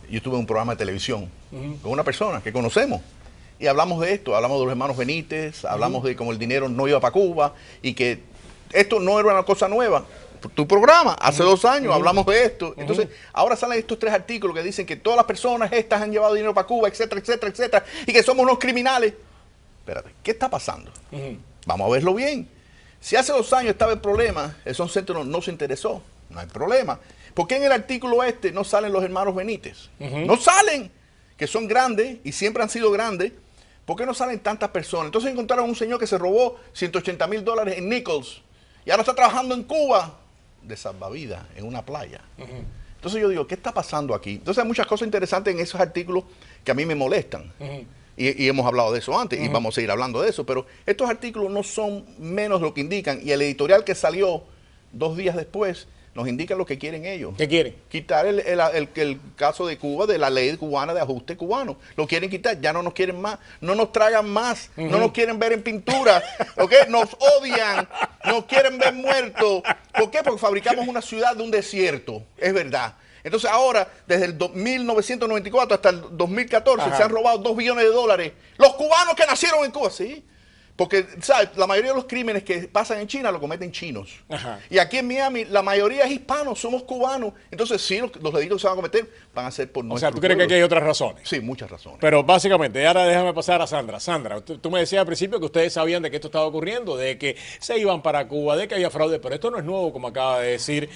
yo tuve un programa de televisión con una persona que conocemos y hablamos de esto, hablamos de los hermanos Benítez, hablamos de cómo el dinero no iba para Cuba y que esto no era una cosa nueva. Tu programa, hace 2 años hablamos de esto. Entonces, ahora salen estos 3 artículos que dicen que todas las personas estas han llevado dinero para Cuba, etcétera, etcétera, etcétera, y que somos unos criminales. Espérate, ¿qué está pasando? Vamos a verlo bien. Si hace 2 años estaba el problema, el Sun Sentinel no se interesó, no hay problema. ¿Por qué en el artículo este no salen los hermanos Benítez? No salen, que son grandes y siempre han sido grandes. ¿Por qué no salen tantas personas? Entonces encontraron un señor que se robó $180,000 en Nichols y ahora está trabajando en Cuba de salvavidas en una playa. Entonces yo digo, ¿qué está pasando aquí? Entonces hay muchas cosas interesantes en esos artículos que a mí me molestan. Y hemos hablado de eso antes y vamos a seguir hablando de eso, pero estos artículos no son menos lo que indican y el editorial que salió 2 días después nos indica lo que quieren ellos. ¿Qué quieren? Quitar el caso de Cuba, de la ley cubana de ajuste cubano. Lo quieren quitar, ya no nos quieren más, no nos tragan más, no nos quieren ver en pintura, ¿ok? Nos odian, nos quieren ver muertos. ¿Por qué? Porque fabricamos una ciudad de un desierto, es verdad. Entonces ahora, desde el 1994 hasta el 2014, se han robado $2 billones. Los cubanos que nacieron en Cuba, sí. Porque, ¿sabes? La mayoría de los crímenes que pasan en China lo cometen chinos. Y aquí en Miami, la mayoría es hispanos, somos cubanos. Entonces, sí, los delitos que se van a cometer van a ser por nosotros. O sea, ¿tú crees que aquí hay otras razones? Sí, muchas razones. Pero básicamente, ahora déjame pasar a Sandra. Sandra, tú me decías al principio que ustedes sabían de que esto estaba ocurriendo, de que se iban para Cuba, de que había fraude, pero esto no es nuevo, como acaba de decir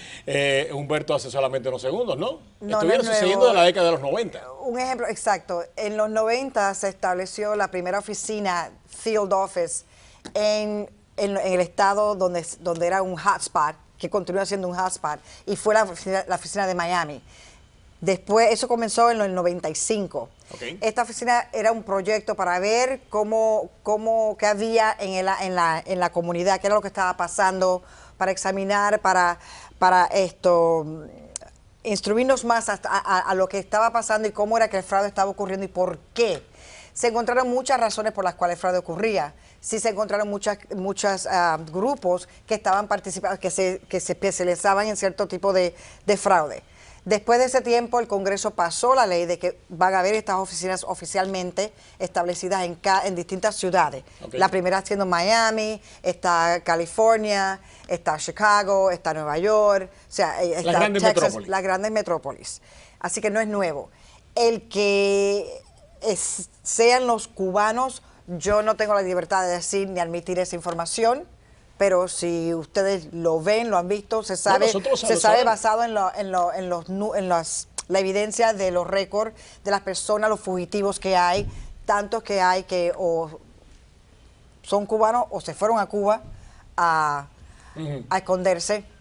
Humberto hace solamente unos segundos, ¿no? No, Esto viene sucediendo de la década de los 90. Un ejemplo exacto. En los 90 se estableció la primera oficina, Field Office, en el estado donde era un hotspot, que continúa siendo un hotspot, y fue la oficina de Miami. Después, eso comenzó en el 95. Esta oficina era un proyecto para ver qué había en la comunidad, qué era lo que estaba pasando, para examinar, para instruirnos más a lo que estaba pasando y cómo era que el fraude estaba ocurriendo y por qué. Se encontraron muchas razones por las cuales el fraude ocurría. Sí se encontraron muchos grupos que estaban participando, que se especializaban en cierto tipo de fraude. Después de ese tiempo, el Congreso pasó la ley de que van a haber estas oficinas oficialmente establecidas en distintas ciudades. La primera siendo Miami, está California, está Chicago, está Nueva York, o sea, está Texas, las grandes metrópolis. Así que no es nuevo. El que sean los cubanos, yo no tengo la libertad de decir ni admitir esa información, pero si ustedes lo ven, lo han visto, se sabe, basado en la evidencia de los récords de las personas, los fugitivos que hay, tantos que hay que o son cubanos o se fueron a Cuba a esconderse.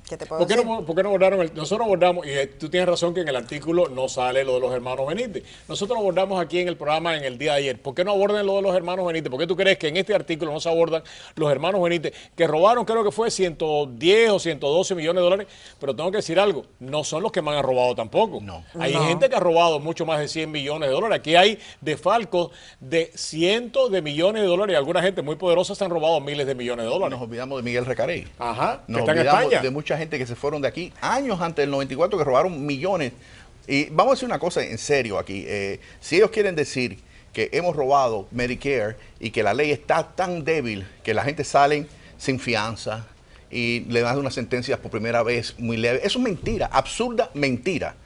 ¿Qué te puedo decir? ¿Por qué no abordaron? Nosotros abordamos, y tú tienes razón que en el artículo no sale lo de los hermanos Benítez. Nosotros lo abordamos aquí en el programa en el día de ayer. ¿Por qué no abordan lo de los hermanos Benítez? ¿Por qué tú crees que en este artículo no se abordan los hermanos Benítez, que robaron, creo que fue 110 o 112 millones de dólares? Pero tengo que decir algo, no son los que más han robado tampoco. Hay gente que ha robado mucho más de 100 millones de dólares. Aquí hay desfalcos de cientos de millones de dólares y alguna gente muy poderosa se han robado miles de millones de dólares. Nos olvidamos de Miguel Recarey. Que está en España. De mucha gente que se fueron de aquí años antes del 94 que robaron millones. Y vamos a decir una cosa en serio aquí. Si ellos quieren decir que hemos robado Medicare y que la ley está tan débil que la gente sale sin fianza y le dan unas sentencias por primera vez muy leve, eso es mentira, absurda mentira.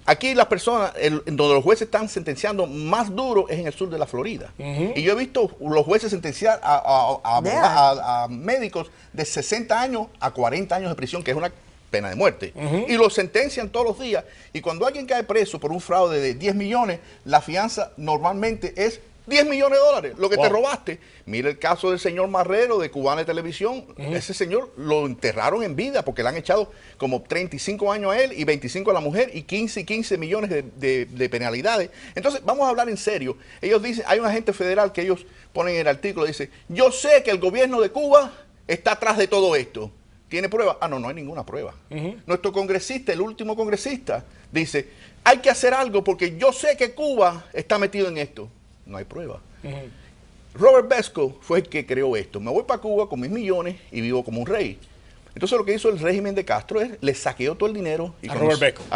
Aquí las personas, donde los jueces están sentenciando más duro es en el sur de la Florida. Y yo he visto los jueces sentenciar a médicos de 60 años a 40 años de prisión, que es una pena de muerte. Y lo sentencian todos los días. Y cuando alguien cae preso por un fraude de 10 millones, la fianza normalmente es 10 millones de dólares, lo que te robaste. Mira el caso del señor Marrero de Cubana de Televisión. Ese señor lo enterraron en vida porque le han echado como 35 años a él y 25 a la mujer y 15 millones de penalidades. Entonces, vamos a hablar en serio. Ellos dicen, hay un agente federal que ellos ponen en el artículo, dice, yo sé que el gobierno de Cuba está atrás de todo esto. ¿Tiene prueba? Ah, no, no hay ninguna prueba. Nuestro congresista, el último congresista, dice, hay que hacer algo porque yo sé que Cuba está metido en esto. No hay prueba. Robert Vesco fue el que creó esto. Me voy para Cuba con mis millones y vivo como un rey. Entonces lo que hizo el régimen de Castro es, le saqueó todo el dinero. Y a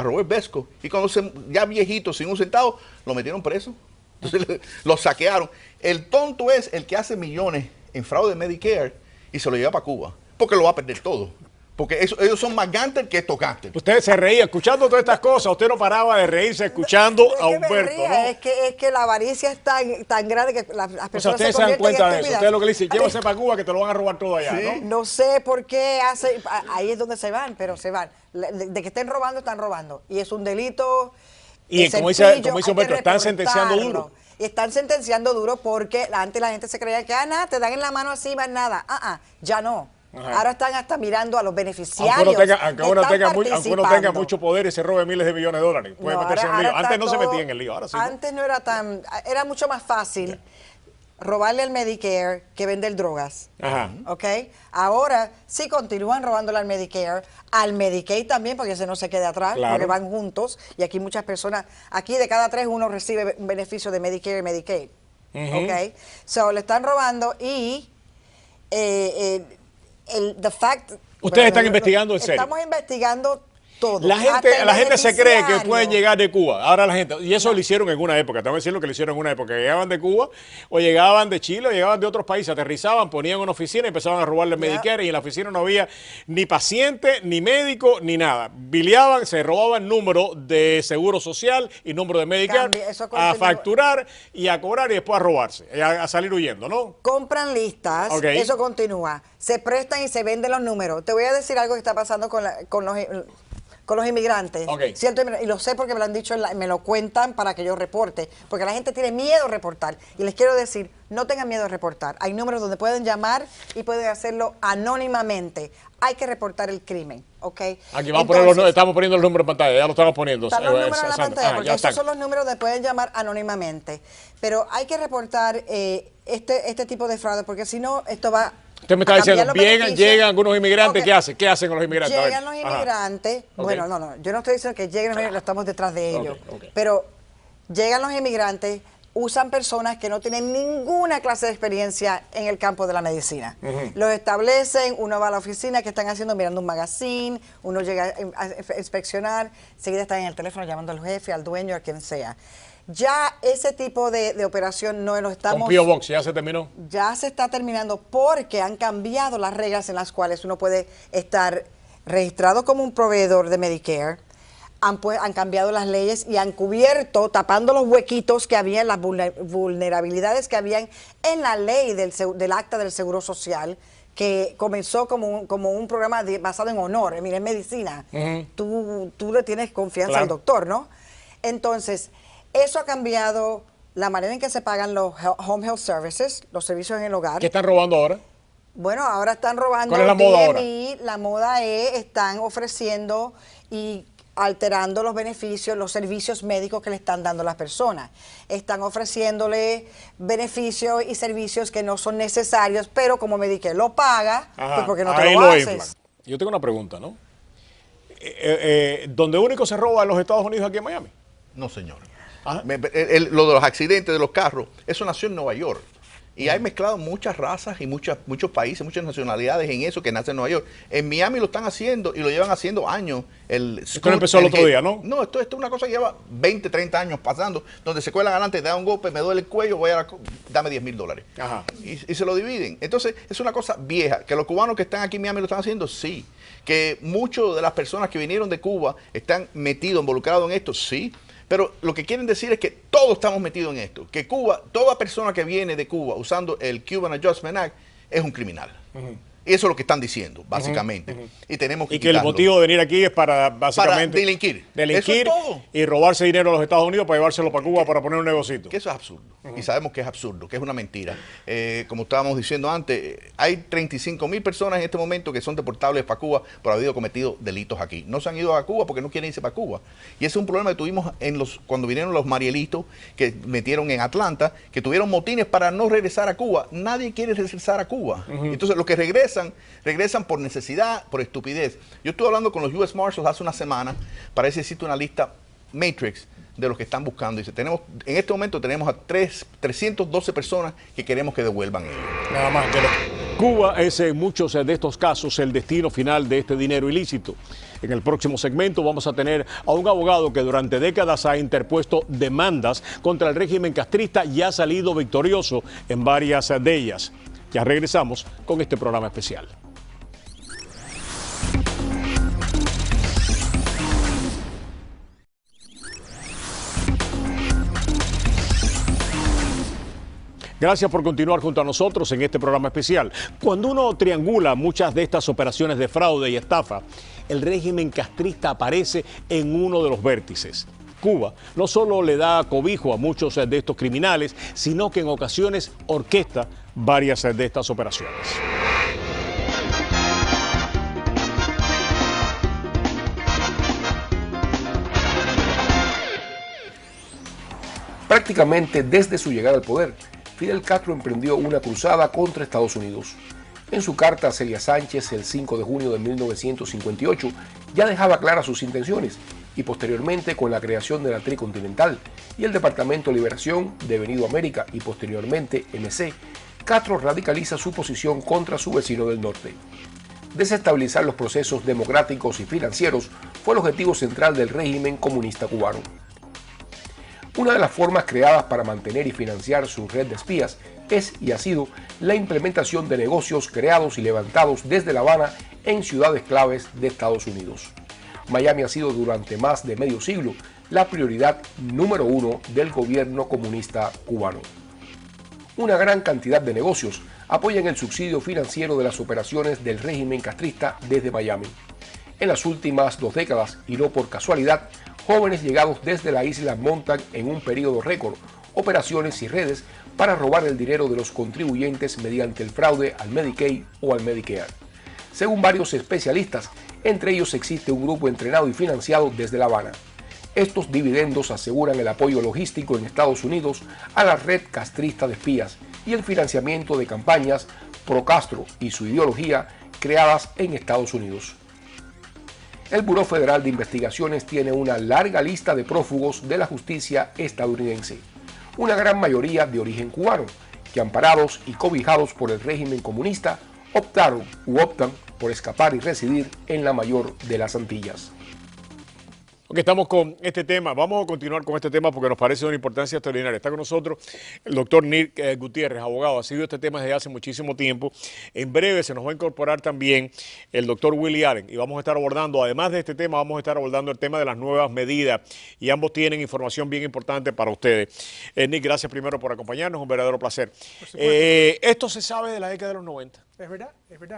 Robert Vesco. Y cuando ya viejito, sin un centavo, lo metieron preso. Entonces lo saquearon. El tonto es el que hace millones en fraude de Medicare y se lo lleva para Cuba. Porque lo va a perder todo. Porque ellos son más gánster que estos gánster. Usted se reía escuchando todas estas cosas. Usted no paraba de reírse escuchando a Humberto, ¿no? Es que la avaricia es tan grande que las personas ustedes se dan cuenta de eso. Ustedes lo que le dicen, llévase para Cuba que te lo van a robar todo allá, ¿no? No sé por qué hace... Ahí es donde se van, pero se van. De que estén robando, están robando. Y es un delito... Y como dice Humberto, están sentenciando duro. Y están sentenciando duro porque antes la gente se creía que, nada, te dan en la mano así, más nada. Ya no. Ahora están hasta mirando a los beneficiarios. Aunque uno tenga mucho poder y se robe miles de millones de dólares. Puede meterse en el lío. Antes no se metía en el lío. Ahora sí. Antes no era tan... Era mucho más fácil robarle al Medicare que vender drogas. ¿Ok? Ahora sí continúan robándole al Medicare, al Medicaid también, porque ese no se quede atrás, porque van juntos. Y aquí muchas personas... Aquí de cada 3 uno recibe un beneficio de Medicare y Medicaid. ¿Ok? So, le están robando y... Ustedes están investigando en serio. Estamos investigando todo. La gente se cree que pueden llegar de Cuba. Ahora la gente, y eso lo hicieron en una época, tengo que decir lo que lo hicieron en una época. Llegaban de Cuba o llegaban de Chile o llegaban de otros países, aterrizaban, ponían una oficina y empezaban a robarle Medicare y en la oficina no había ni paciente, ni médico, ni nada. Bileaban, se robaban número de seguro social y número de Medicare a facturar y a cobrar y después a robarse, a salir huyendo, ¿no? Compran listas, eso continúa. Se prestan y se venden los números. Te voy a decir algo que está pasando con los inmigrantes, ¿cierto? Y lo sé porque me lo han dicho, me lo cuentan para que yo reporte, porque la gente tiene miedo a reportar. Y les quiero decir, no tengan miedo a reportar. Hay números donde pueden llamar y pueden hacerlo anónimamente. Hay que reportar el crimen, ¿ok? Aquí estamos poniendo los números en pantalla, ya lo estamos poniendo. Están los números en la pantalla, porque esos son los números donde pueden llamar anónimamente. Pero hay que reportar este tipo de fraude, porque si no, esto va... Usted me está diciendo, llegan algunos inmigrantes, ¿qué hacen? ¿Qué hacen con los inmigrantes? Llegan los inmigrantes, bueno, no, yo no estoy diciendo que lleguen los inmigrantes, estamos detrás de ellos, pero llegan los inmigrantes, usan personas que no tienen ninguna clase de experiencia en el campo de la medicina. Los establecen, uno va a la oficina, ¿qué están haciendo? Mirando un magazine, uno llega a inspeccionar, seguida están en el teléfono llamando al jefe, al dueño, a quien sea. Ya ese tipo de operación no lo estamos... ¿Con P.O. Box ya se terminó? Ya se está terminando porque han cambiado las reglas en las cuales uno puede estar registrado como un proveedor de Medicare. Han cambiado las leyes y han cubierto, tapando los huequitos que había, las vulnerabilidades que habían en la ley del Acta del Seguro Social, que comenzó como un programa basado en honor. Mira, en medicina, tú le tienes confianza al doctor, ¿no? Entonces... Eso ha cambiado la manera en que se pagan los home health services, los servicios en el hogar. ¿Qué están robando ahora? Bueno, ahora están robando. ¿Cuál es la moda ahora? La moda están ofreciendo y alterando los beneficios, los servicios médicos que le están dando a las personas. Están ofreciéndole beneficios y servicios que no son necesarios, pero como Medicare lo paga, pues porque no te lo haces. Yo tengo una pregunta, ¿no? ¿Dónde único se roba en los Estados Unidos aquí en Miami? No, señor. Lo de los accidentes de los carros, eso nació en Nueva York. Y hay mezclado muchas razas y muchos países, muchas nacionalidades en eso que nace en Nueva York. En Miami lo están haciendo y lo llevan haciendo años. Esto empezó el otro día, ¿no? No, esto es una cosa que lleva 20, 30 años pasando, donde se cuelan adelante, te da un golpe, me duele el cuello, dame $10,000. Y se lo dividen. Entonces, es una cosa vieja. Que los cubanos que están aquí en Miami lo están haciendo, sí. Que muchas de las personas que vinieron de Cuba están metidos, involucrados en esto, sí. Pero lo que quieren decir es que todos estamos metidos en esto. Que Cuba, toda persona que viene de Cuba usando el Cuban Adjustment Act es un criminal. Eso es lo que están diciendo, básicamente. Y tenemos que Y que el motivo de venir aquí es para, básicamente... Para delinquir. Delinquir Eso es todo. y robarse dinero a los Estados Unidos para llevárselo para Cuba para poner un negocito. Que eso es absurdo. Y sabemos que es absurdo, que es una mentira. Como estábamos diciendo antes, hay 35.000 personas en este momento que son deportables para Cuba por haber cometido delitos aquí. No se han ido a Cuba porque no quieren irse para Cuba. Y ese es un problema que tuvimos cuando vinieron los marielitos que metieron en Atlanta, que tuvieron motines para no regresar a Cuba. Nadie quiere regresar a Cuba. Entonces, los que regresan por necesidad, por estupidez. Yo estuve hablando con los U.S. Marshals hace una semana, parece que existe una lista Matrix de los que están buscando. Dice, en este momento tenemos a 312 personas que queremos que devuelvan ellos. Nada más. Cuba es en muchos de estos casos el destino final de este dinero ilícito. En el próximo segmento vamos a tener a un abogado que durante décadas ha interpuesto demandas contra el régimen castrista y ha salido victorioso en varias de ellas. Ya regresamos con este programa especial. Gracias por continuar junto a nosotros en este programa especial. Cuando uno triangula muchas de estas operaciones de fraude y estafa, el régimen castrista aparece en uno de los vértices. Cuba no solo le da cobijo a muchos de estos criminales, sino que en ocasiones orquesta varias de estas operaciones. Prácticamente desde su llegada al poder, Fidel Castro emprendió una cruzada contra Estados Unidos. En su carta a Celia Sánchez el 5 de junio de 1958 ya dejaba claras sus intenciones y posteriormente con la creación de la Tricontinental y el Departamento de Liberación devenido América y posteriormente MC, Castro radicaliza su posición contra su vecino del norte. Desestabilizar los procesos democráticos y financieros fue el objetivo central del régimen comunista cubano. Una de las formas creadas para mantener y financiar su red de espías es y ha sido la implementación de negocios creados y levantados desde La Habana en ciudades claves de Estados Unidos. Miami ha sido durante más de medio siglo la prioridad número uno del gobierno comunista cubano. Una gran cantidad de negocios apoyan el subsidio financiero de las operaciones del régimen castrista desde Miami. En las últimas 2 décadas, y no por casualidad, jóvenes llegados desde la isla montan en un periodo récord operaciones y redes para robar el dinero de los contribuyentes mediante el fraude al Medicaid o al Medicare. Según varios especialistas, entre ellos existe un grupo entrenado y financiado desde La Habana. Estos dividendos aseguran el apoyo logístico en Estados Unidos a la red castrista de espías y el financiamiento de campañas pro-Castro y su ideología creadas en Estados Unidos. El Buró Federal de Investigaciones tiene una larga lista de prófugos de la justicia estadounidense, una gran mayoría de origen cubano, que amparados y cobijados por el régimen comunista, optaron u optan por escapar y residir en la mayor de las Antillas. Ok, estamos con este tema. Vamos a continuar con este tema porque nos parece de una importancia extraordinaria. Está con nosotros el doctor Nick Gutiérrez, abogado. Ha seguido este tema desde hace muchísimo tiempo. En breve se nos va a incorporar también el doctor Willie Allen y vamos a estar abordando, además de este tema, vamos a estar abordando el tema de las nuevas medidas y ambos tienen información bien importante para ustedes. Nick, gracias primero por acompañarnos, un verdadero placer. Esto se sabe de la década de los 90. Es verdad,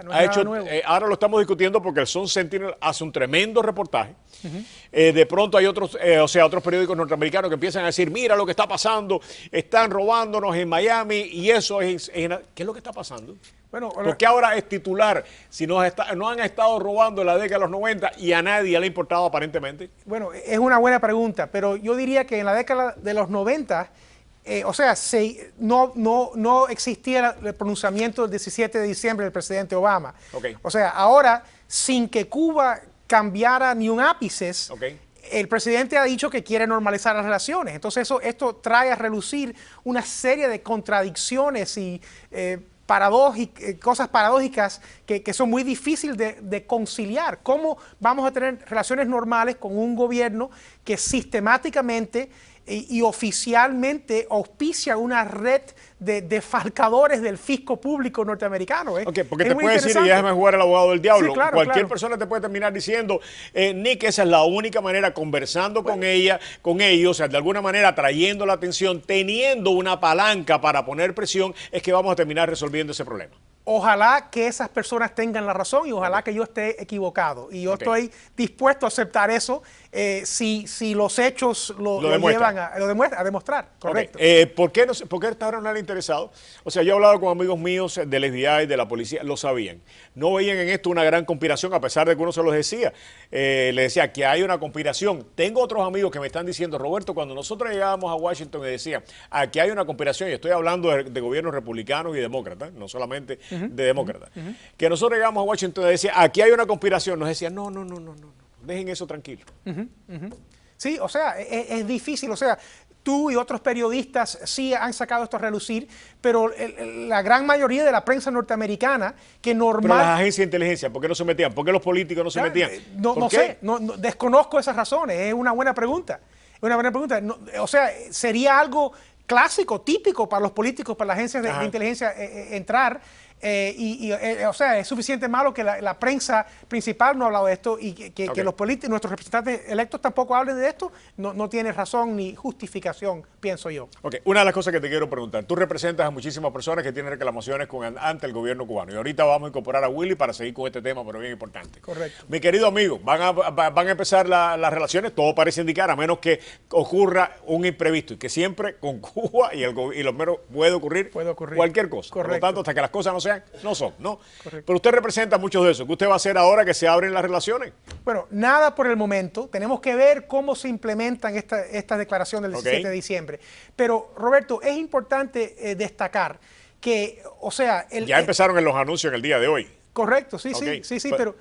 no es nada nuevo. Ahora lo estamos discutiendo porque el Sun Sentinel hace un tremendo reportaje. De pronto hay otros periódicos norteamericanos que empiezan a decir, mira lo que está pasando, están robándonos en Miami y eso es ¿qué es lo que está pasando? Bueno, porque ahora es titular, si no han estado robando en la década de los 90 y a nadie le ha importado aparentemente. Bueno, es una buena pregunta, pero yo diría que en la década de los 90... no existía el pronunciamiento del 17 de diciembre del presidente Obama. Okay. O sea, ahora, sin que Cuba cambiara ni un ápice, el presidente ha dicho que quiere normalizar las relaciones. Entonces, esto trae a relucir una serie de contradicciones y cosas paradójicas que son muy difíciles de conciliar. ¿Cómo vamos a tener relaciones normales con un gobierno que sistemáticamente y oficialmente auspicia una red de defalcadores del fisco público norteamerano? Porque te puede decir, y déjame jugar al abogado del diablo, sí, claro, cualquier persona te puede terminar diciendo, Nick, esa es la única manera, conversando con ellos, o sea, de alguna manera trayendo la atención, teniendo una palanca para poner presión, es que vamos a terminar resolviendo ese problema. Ojalá que esas personas tengan la razón y ojalá que yo esté equivocado. Y yo estoy dispuesto a aceptar eso si los hechos lo llevan a demostrar. Correcto. ¿Por qué hasta ahora no le ha interesado? O sea, yo he hablado con amigos míos del FBI, de la policía, lo sabían. No veían en esto una gran conspiración, a pesar de que uno se los decía. Le decía que hay una conspiración. Tengo otros amigos que me están diciendo, Roberto, cuando nosotros llegábamos a Washington, me decían, aquí hay una conspiración, y estoy hablando de gobiernos republicanos y demócratas, no solamente de demócratas, que nosotros llegamos a Washington y decía, aquí hay una conspiración, nos decían, no, dejen eso tranquilo. Sí, o sea, es difícil, o sea, tú y otros periodistas sí han sacado esto a relucir, pero la gran mayoría de la prensa norteamericana, que normal... Pero las agencias de inteligencia, ¿por qué no se metían? ¿Por qué los políticos no se metían? No sé, desconozco esas razones, es una buena pregunta. O sea, sería algo clásico, típico para los políticos, para las agencias de inteligencia entrar. O sea, es suficiente malo que la prensa principal no ha hablado de esto y que los políticos, nuestros representantes electos tampoco hablen de esto, no tiene razón ni justificación, pienso yo. Una de las cosas que te quiero preguntar, tú representas a muchísimas personas que tienen reclamaciones ante el gobierno cubano y ahorita vamos a incorporar a Willy para seguir con este tema, pero bien importante. Correcto. Mi querido amigo, van a empezar las relaciones, todo parece indicar, a menos que ocurra un imprevisto y que siempre con Cuba y los menos puede ocurrir cualquier cosa. Correcto. Por lo tanto, hasta que las cosas no sean, no son, ¿no? Correcto. Pero usted representa muchos de esos. ¿Qué usted va a hacer ahora que se abren las relaciones? Bueno, nada por el momento. Tenemos que ver cómo se implementan esta declaración del 17 de diciembre. Pero, Roberto, es importante destacar que, o sea... Ya empezaron en los anuncios en el día de hoy. Correcto, sí, pero...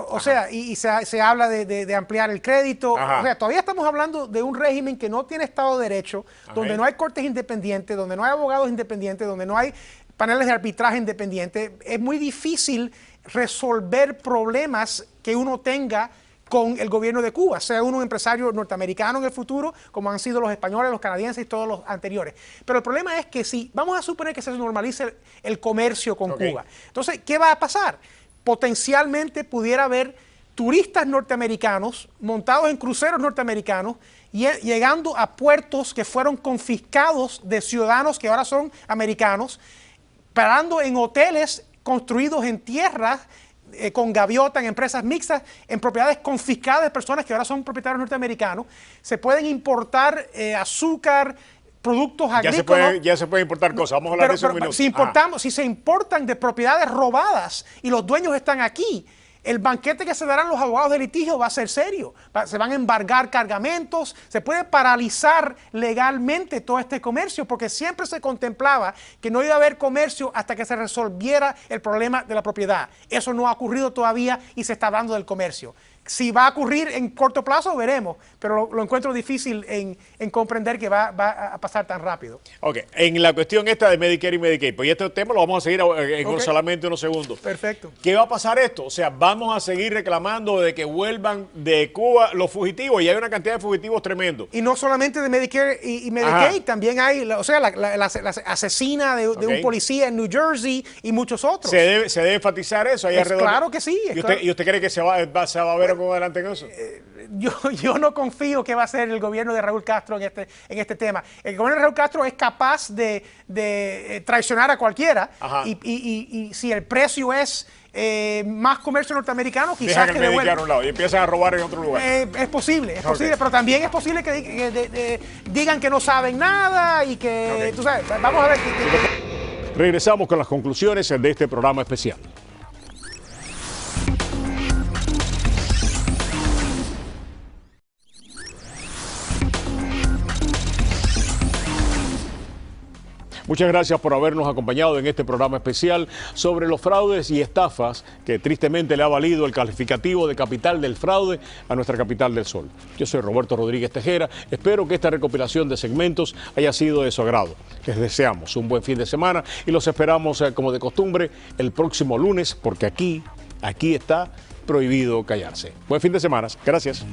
o sea, y se habla de ampliar el crédito. O sea, todavía estamos hablando de un régimen que no tiene Estado de Derecho, donde no hay cortes independientes, donde no hay abogados independientes, donde no hay paneles de arbitraje independientes. Es muy difícil resolver problemas que uno tenga con el gobierno de Cuba, sea uno un empresario norteamericano en el futuro, como han sido los españoles, los canadienses y todos los anteriores. Pero el problema es que si vamos a suponer que se normalice el comercio con Cuba, entonces, ¿qué va a pasar? Potencialmente pudiera haber turistas norteamericanos montados en cruceros norteamericanos llegando a puertos que fueron confiscados de ciudadanos que ahora son americanos, parando en hoteles construidos en tierras con gaviota, en empresas mixtas, en propiedades confiscadas de personas que ahora son propietarios norteamericanos. Se pueden importar azúcar, productos agrícolas. Ya se puede importar cosas. Vamos a hablar de eso en un minuto. Si se importan de propiedades robadas y los dueños están aquí, el banquete que se darán los abogados de litigio va a ser serio. Se van a embargar cargamentos, se puede paralizar legalmente todo este comercio, porque siempre se contemplaba que no iba a haber comercio hasta que se resolviera el problema de la propiedad. Eso no ha ocurrido todavía y se está hablando del comercio. Si va a ocurrir en corto plazo, veremos, pero lo encuentro difícil en comprender que va a pasar tan rápido. En la cuestión esta de Medicare y Medicaid, pues este tema lo vamos a seguir en solamente unos segundos. Perfecto. ¿Qué va a pasar esto? O sea, vamos a seguir reclamando de que vuelvan de Cuba los fugitivos, y hay una cantidad de fugitivos tremendo. Y no solamente de Medicare y Medicaid, también hay, o sea, la asesina de un policía en New Jersey y muchos otros. ¿Se debe enfatizar eso ahí alrededor? Claro que sí. ¿Y usted cree que se va a ver adelante en eso? Yo no confío que va a ser el gobierno de Raúl Castro en este tema. El gobierno de Raúl Castro es capaz de traicionar a cualquiera y si el precio es más comercio norteamericano, quizás que devuelvan a un lado y empiezan a robar en otro lugar. Es posible, pero también es posible que digan que no saben nada y que, tú sabes, vamos a ver. Regresamos con las conclusiones de este programa especial. Muchas gracias por habernos acompañado en este programa especial sobre los fraudes y estafas que tristemente le ha valido el calificativo de capital del fraude a nuestra capital del sol. Yo soy Roberto Rodríguez Tejera. Espero que esta recopilación de segmentos haya sido de su agrado. Les deseamos un buen fin de semana y los esperamos, como de costumbre, el próximo lunes, porque aquí está prohibido callarse. Buen fin de semana. Gracias.